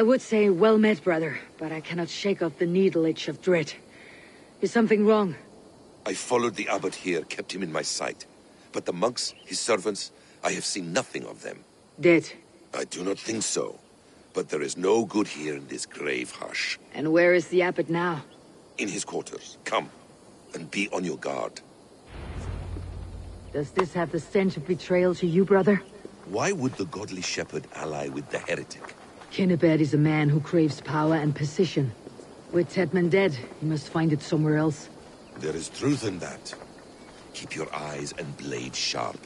I would say well met, brother, but I cannot shake off the needle itch of dread. Is something wrong? I followed the abbot here, kept him in my sight. But the monks, his servants, I have seen nothing of them. Dead? I do not think so. But there is no good here in this grave hush. And where is the abbot now? In his quarters. Come, and be on your guard. Does this have the stench of betrayal to you, brother? Why would the godly shepherd ally with the heretic? Kinnebed is a man who craves power and position. With Tedman dead, he must find it somewhere else. There is truth in that. Keep your eyes and blade sharp.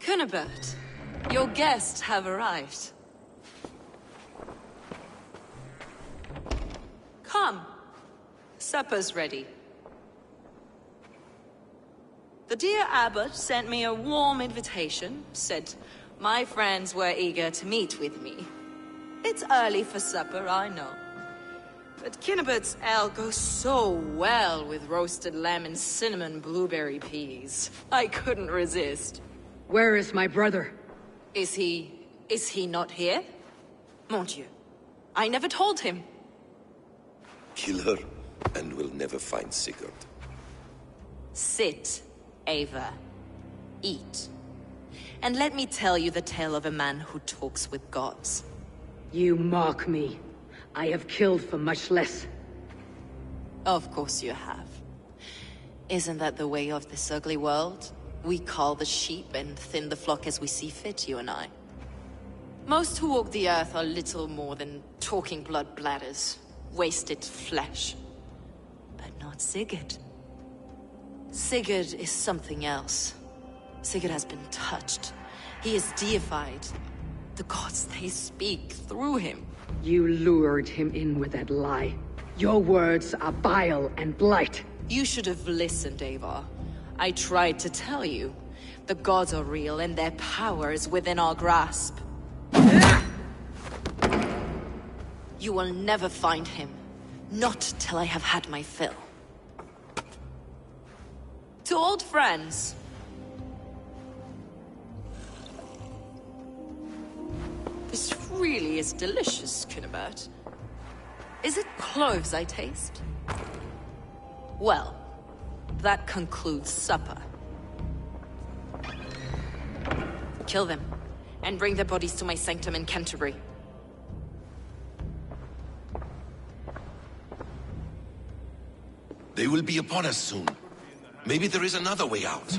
Cunibert, your guests have arrived. Come. Supper's ready. The dear abbot sent me a warm invitation, said my friends were eager to meet with me. It's early for supper, I know. But Kinnibert's ale goes so well with roasted lamb and cinnamon blueberry peas. I couldn't resist. Where is my brother? Is he not here? Mon Dieu. I never told him. Kill her, and we'll never find Sigurd. Sit, Ava. Eat. And let me tell you the tale of a man who talks with gods. You mock me. I have killed for much less. Of course you have. Isn't that the way of this ugly world? We cull the sheep and thin the flock as we see fit, you and I. Most who walk the earth are little more than talking blood bladders, wasted flesh. But not Sigurd. Sigurd is something else. Sigurd has been touched. He is deified. The gods, they speak through him. You lured him in with that lie. Your words are bile and blight. You should have listened, Ava. I tried to tell you. The gods are real and their power is within our grasp. You will never find him. Not till I have had my fill. To old friends. This really is delicious, Cunibert. Is it cloves I taste? Well, that concludes supper. Kill them, and bring their bodies to my sanctum in Canterbury. They will be upon us soon. Maybe there is another way out.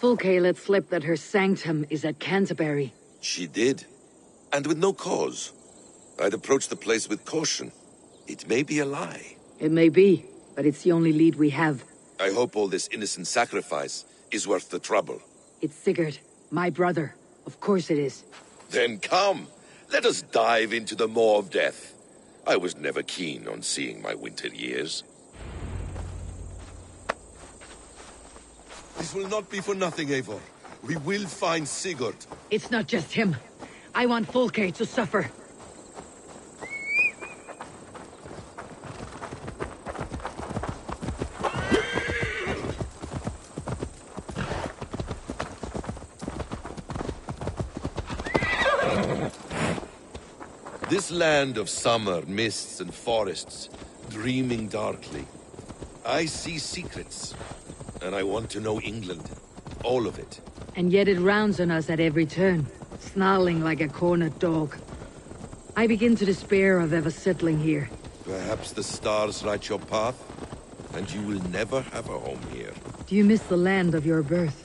Fulke let slip that her sanctum is at Canterbury. She did. And with no cause. I'd approach the place with caution. It may be a lie. It may be, but it's the only lead we have. I hope all this innocent sacrifice is worth the trouble. It's Sigurd, my brother. Of course it is. Then come, let us dive into the maw of death. I was never keen on seeing my winter years. This will not be for nothing, Eivor. We will find Sigurd. It's not just him. I want Fulke to suffer. This land of summer, mists and forests, dreaming darkly. I see secrets, and I want to know England. All of it. And yet it rounds on us at every turn, snarling like a cornered dog. I begin to despair of ever settling here. Perhaps the stars write your path, and you will never have a home here. Do you miss the land of your birth?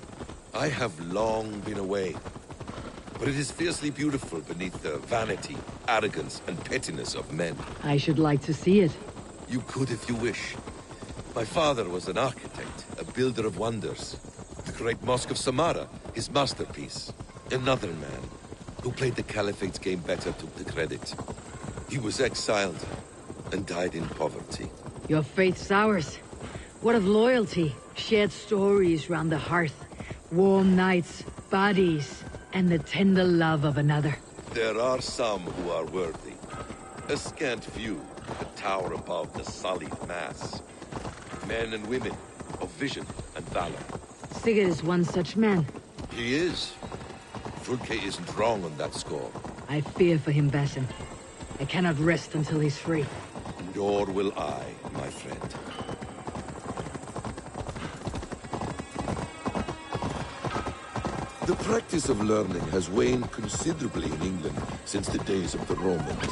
I have long been away, but it is fiercely beautiful beneath the vanity, arrogance, and pettiness of men. I should like to see it. You could if you wish. My father was an architect, a builder of wonders. The great Mosque of Samarra, his masterpiece. Another man, who played the Caliphate's game better, took the credit. He was exiled, and died in poverty. Your faith's ours. What of loyalty? Shared stories round the hearth. Warm nights, bodies, and the tender love of another. There are some who are worthy. A scant few that tower above the sullied mass. Men and women of vision and valor. Sigurd is one such man. He is. Fulke isn't wrong on that score. I fear for him, Basim. I cannot rest until he's free. Nor will I, my friend. The practice of learning has waned considerably in England since the days of the Romans.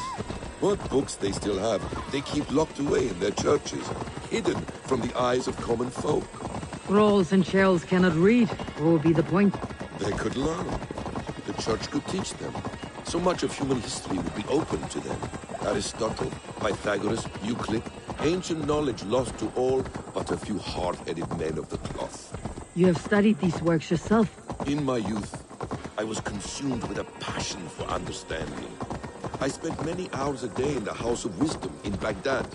What books they still have, they keep locked away in their churches, hidden from the eyes of common folk. Thralls and churls cannot read. What would be the point? They could learn. The church could teach them. So much of human history would be open to them. Aristotle, Pythagoras, Euclid, ancient knowledge lost to all but a few hard-headed men of the cloth. You have studied these works yourself. In my youth, I was consumed with a passion for understanding. I spent many hours a day in the House of Wisdom in Baghdad.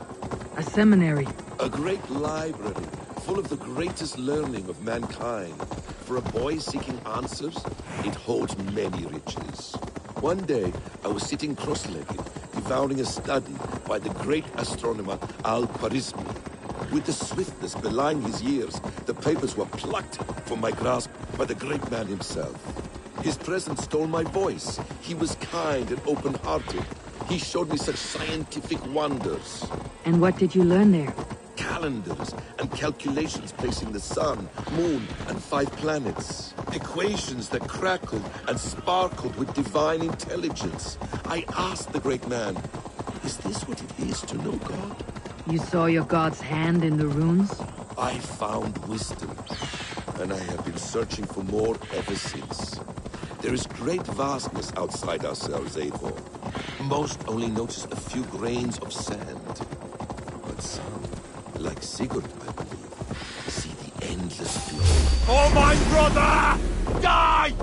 A seminary. A great library, full of the greatest learning of mankind. For a boy seeking answers, it holds many riches. One day, I was sitting cross-legged, devouring a study by the great astronomer Al-Khwarizmi. With the swiftness belying his years, the papers were plucked from my grasp by the great man himself. His presence stole my voice. He was kind and open-hearted. He showed me such scientific wonders. And what did you learn there? Calendars and calculations placing the sun, moon, and 5 planets. Equations that crackled and sparkled with divine intelligence. I asked the great man, is this what it is to know God? You saw your god's hand in the runes? I found wisdom, and I have been searching for more ever since. There is great vastness outside ourselves, Eivor. Most only notice a few grains of sand. But some, like Sigurd, I believe, see the endless flow. Oh, my brother! Die!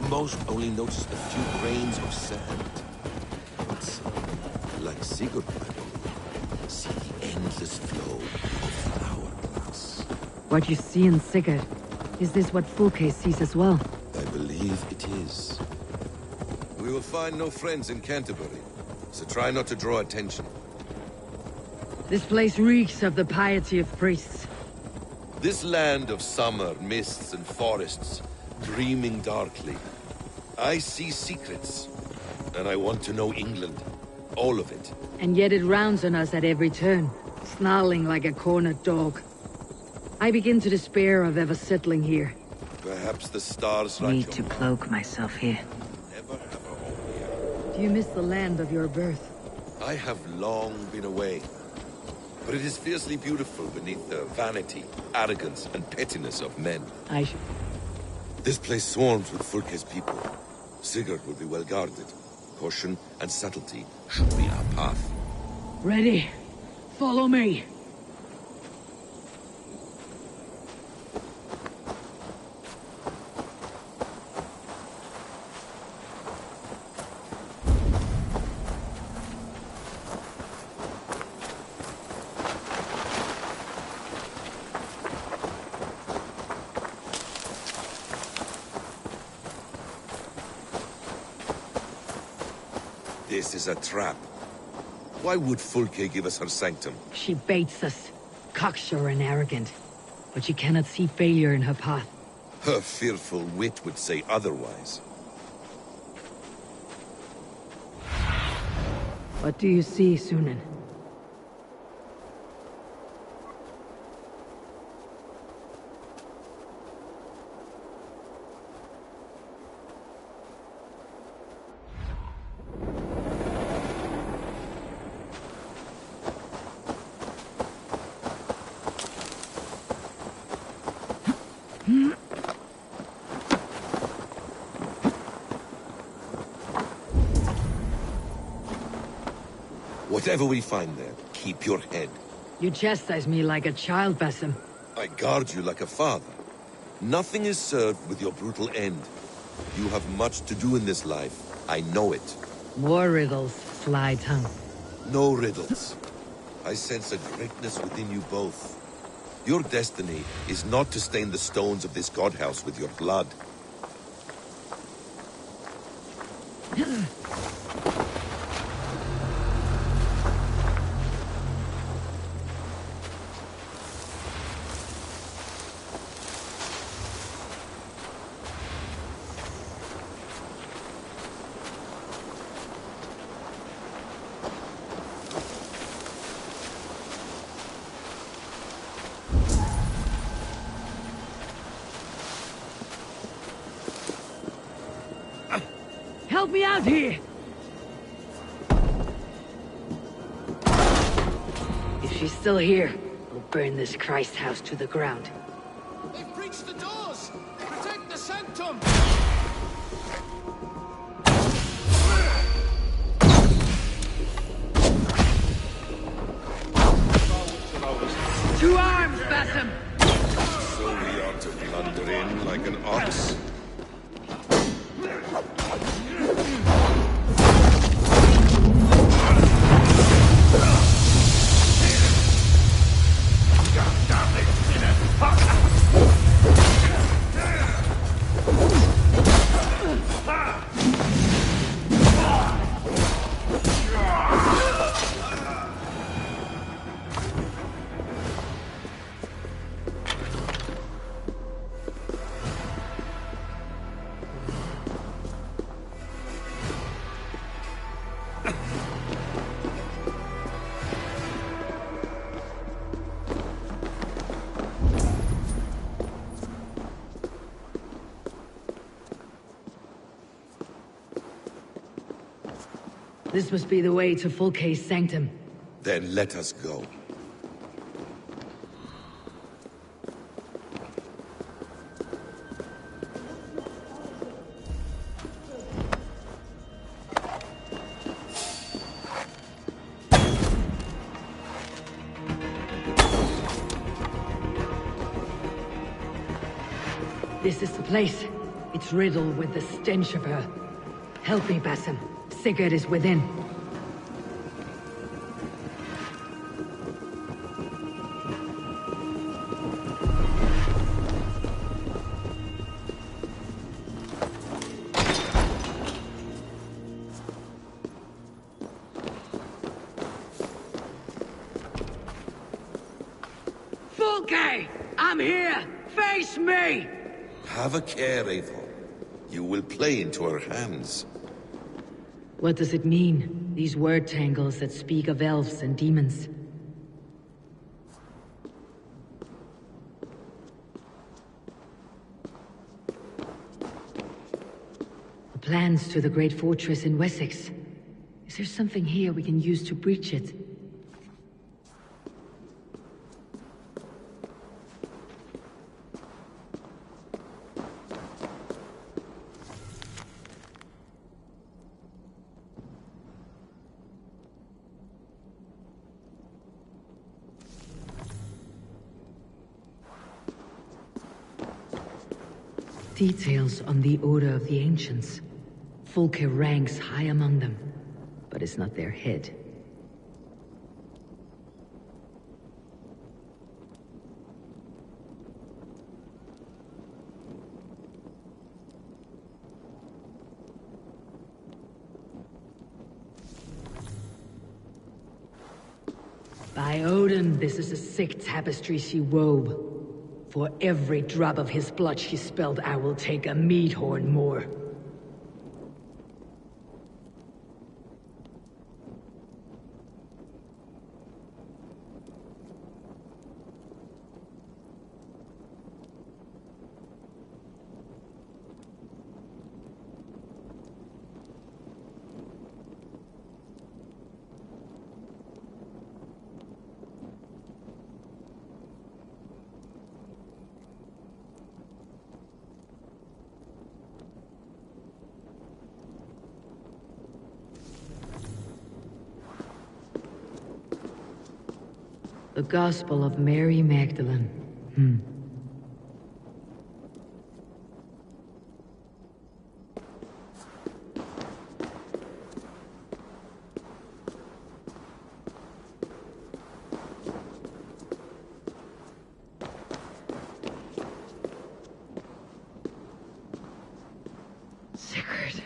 Most only notice a few grains of sand. But some, like Sigurd, I believe, see the endless flow of the hourglass. What you see in Sigurd, is this what Fulke sees as well? I believe it is. We will find no friends in Canterbury, so try not to draw attention. This place reeks of the piety of priests. This land of summer, mists and forests, dreaming darkly. I see secrets, and I want to know England. All of it. And yet it rounds on us at every turn, snarling like a cornered dog. I begin to despair of ever settling here. Perhaps the stars write Need your to path. cloak myself here. Never have a home here. Do you miss the land of your birth? I have long been away, but it is fiercely beautiful beneath the vanity, arrogance, and pettiness of men. I should... This place swarms with Fulke's people. Sigurd will be well guarded. Caution and subtlety should be our path. Ready. Follow me. This is a trap. Why would Fulke give us her sanctum? She baits us, cocksure and arrogant. But she cannot see failure in her path. Her fearful wit would say otherwise. What do you see, Sunan? Whatever we find there, keep your head. You chastise me like a child, Basim. I guard you like a father. Nothing is served with your brutal end. You have much to do in this life. I know it. More riddles, sly tongue. No riddles. I sense a greatness within you both. Your destiny is not to stain the stones of this godhouse with your blood. Help me out here! If she's still here, we'll burn this Christ house to the ground. They've breached the doors! Protect the sanctum! Two arms, Basim! So we ought to blunder in like an ox. This must be the way to Fulke's sanctum. Then let us go. This is the place. It's riddled with the stench of her. Help me, Basim. Sigurd is within. Fulke! I'm here! Face me! Have a care, Eivor. You will play into her hands. What does it mean? These word tangles that speak of elves and demons. The plans to the great fortress in Wessex. Is there something here we can use to breach it? Details on the Order of the Ancients. Fulke ranks high among them, but is not their head. By Odin, this is a sick tapestry she wove. For every drop of his blood she spilled, I will take a meat horn more. The Gospel of Mary Magdalene. Sigurd.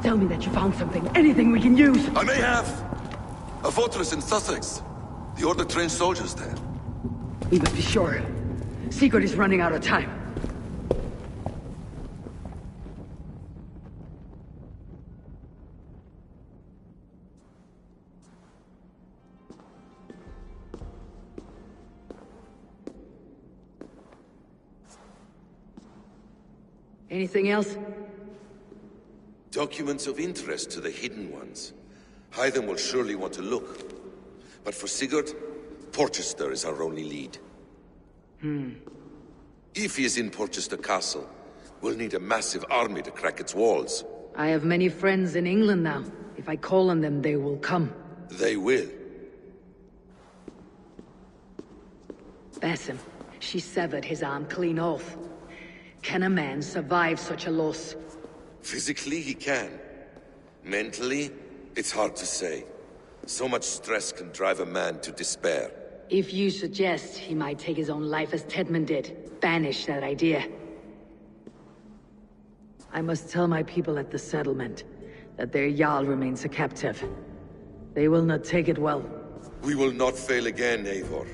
Tell me that you found something, anything we can use! I may have! A fortress in Sussex. The Order trained soldiers there. We must be sure. Sigurd is running out of time. Anything else? Documents of interest to the Hidden Ones. Hyden will surely want to look. But for Sigurd, Porchester is our only lead. If he is in Porchester Castle, we'll need a massive army to crack its walls. I have many friends in England now. If I call on them, they will come. They will. Basim, she severed his arm clean off. Can a man survive such a loss? Physically, he can. Mentally, it's hard to say. So much stress can drive a man to despair. If you suggest he might take his own life as Tedman did, banish that idea. I must tell my people at the settlement that their Jarl remains a captive. They will not take it well. We will not fail again, Eivor.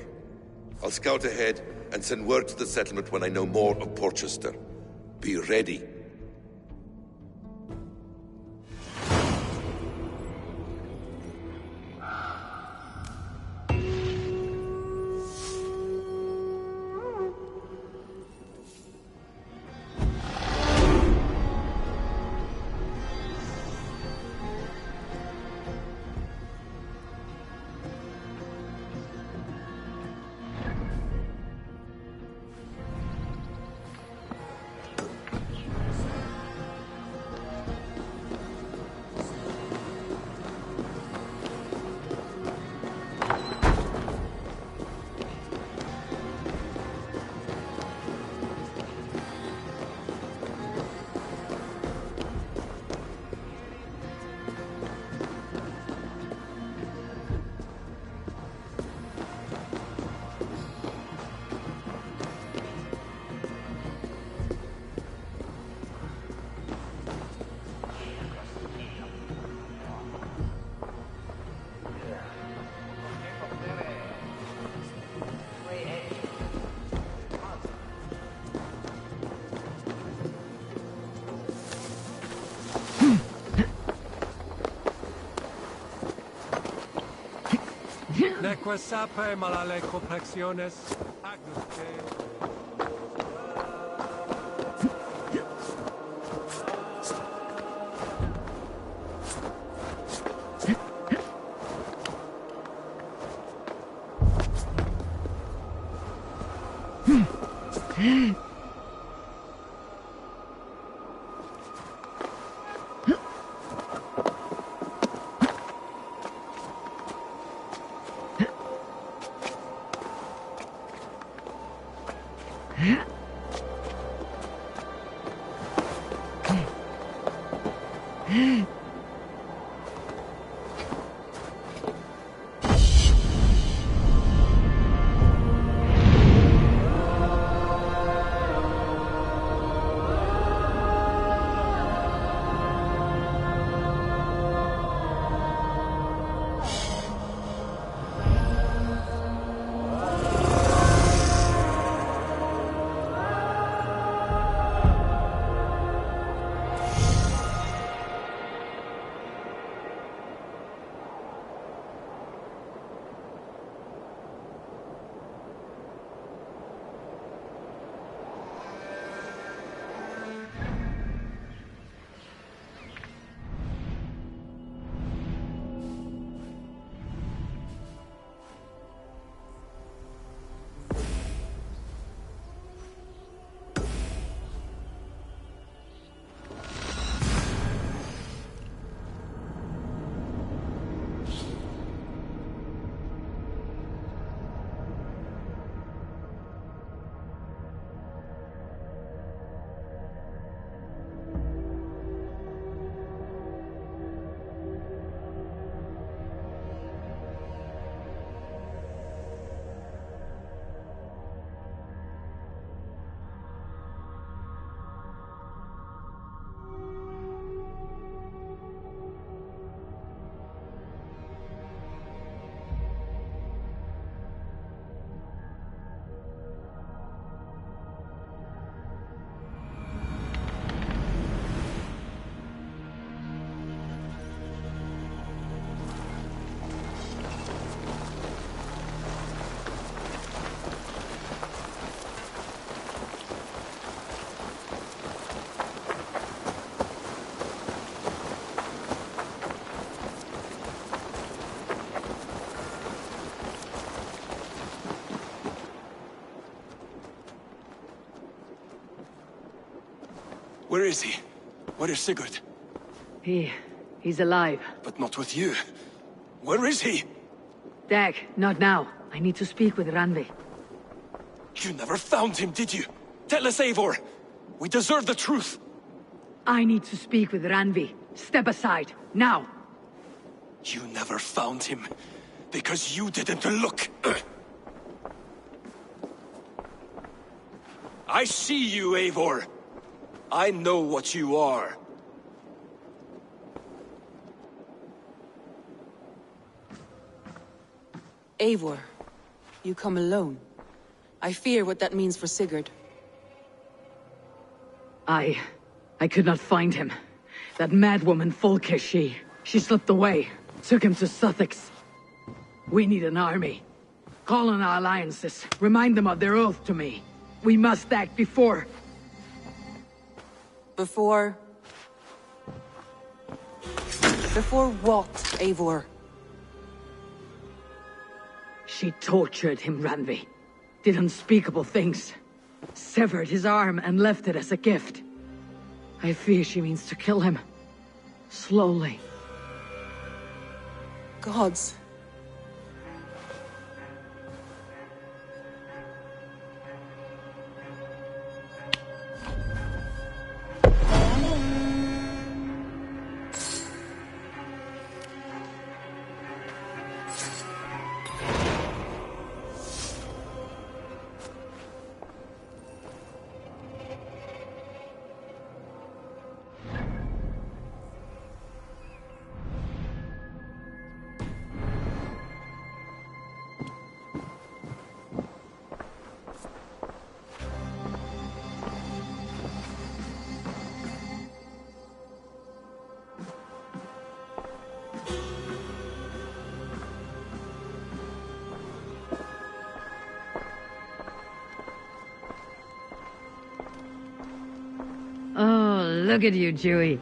I'll scout ahead and send word to the settlement when I know more of Porchester. Be ready. Neque sape malale complexiones agnus Where is he? Where is Sigurd? He's alive. But not with you. Where is he? Dag, not now. I need to speak with Randvi. You never found him, did you? Tell us, Eivor! We deserve the truth! I need to speak with Randvi. Step aside, now! You never found him, because you didn't look! I see you, Eivor! I know what you are. Eivor, you come alone. I fear what that means for Sigurd. I could not find him. That madwoman Folke, she slipped away. Took him to Sussex. We need an army. Call on our alliances. Remind them of their oath to me. We must act before... Before what, Eivor? She tortured him, Randvi. Did unspeakable things. Severed his arm and left it as a gift. I fear she means to kill him. Slowly. Gods. Oh, look at you, Dewey.